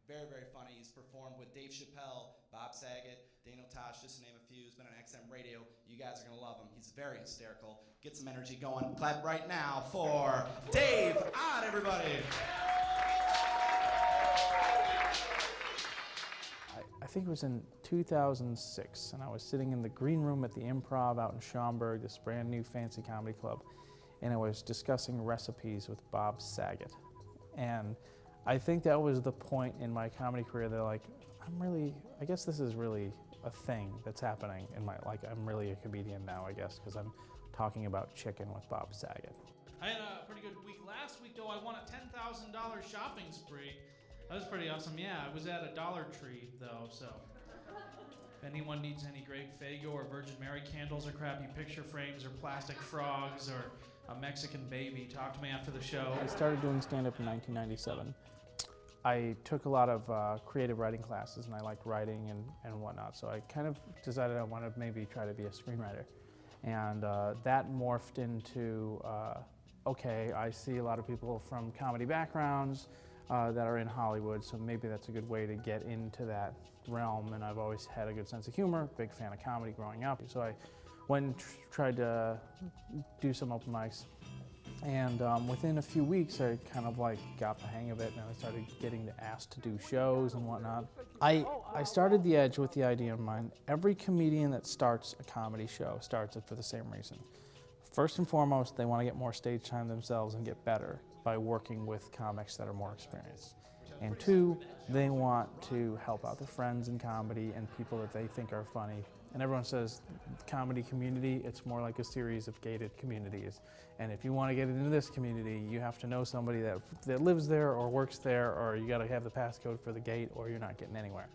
Very, very funny. He's performed with Dave Chappelle, Bob Saget, Daniel Tosh, just to name a few. He's been on XM Radio. You guys are going to love him. He's very hysterical. Get some energy going. Clap right now for Dave Ott, everybody. I think it was in 2006, and I was sitting in the green room at the Improv out in Schaumburg, this brand new fancy comedy club, and I was discussing recipes with Bob Saget. And I think that was the point in my comedy career that I guess this is really a thing that's happening in my, I'm really a comedian now, I guess, because I'm talking about chicken with Bob Saget. I had a pretty good week last week, though. I won a $10,000 shopping spree. That was pretty awesome. Yeah, I was at a Dollar Tree, though, so if anyone needs any great Faygo or Virgin Mary candles or crappy picture frames or plastic frogs or a Mexican baby, talk to me after the show. I started doing stand-up in 1997. I took a lot of creative writing classes, and I liked writing and whatnot, so I kind of decided I wanted to maybe try to be a screenwriter. And that morphed into, okay, I see a lot of people from comedy backgrounds that are in Hollywood, so maybe that's a good way to get into that realm, and I've always had a good sense of humor, big fan of comedy growing up. So I went and tried to do some open mics, and within a few weeks I kind of got the hang of it, and I started getting asked to do shows and whatnot. I started The Edge with the idea in mind. Every comedian that starts a comedy show starts it for the same reason. First and foremost, they want to get more stage time themselves and get better by working with comics that are more experienced. And two, they want to help out their friends in comedy and people that they think are funny. And everyone says, comedy community, it's more like a series of gated communities. And if you want to get into this community, you have to know somebody that lives there or works there, or you got to have the passcode for the gate, or you're not getting anywhere.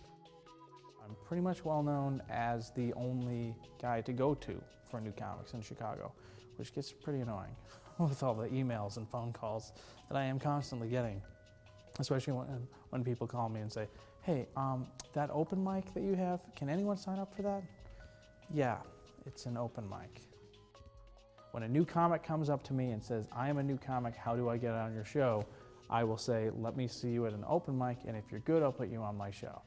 I'm pretty much well known as the only guy to go to for new comics in Chicago, which gets pretty annoying with all the emails and phone calls that I am constantly getting. Especially when people call me and say, hey, that open mic that you have, can anyone sign up for that? Yeah, it's an open mic. When a new comic comes up to me and says, I am a new comic, how do I get on your show? I will say, let me see you at an open mic, and if you're good, I'll put you on my show.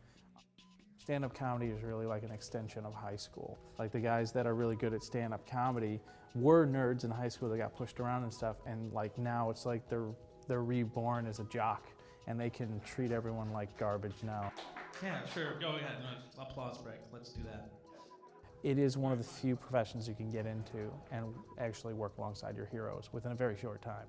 Stand-up comedy is really like an extension of high school. Like the guys that are really good at stand-up comedy were nerds in high school that got pushed around and stuff, and now it's like they're reborn as a jock, and they can treat everyone like garbage now. Yeah, sure, go ahead. Applause break, let's do that. It is one of the few professions you can get into and actually work alongside your heroes within a very short time.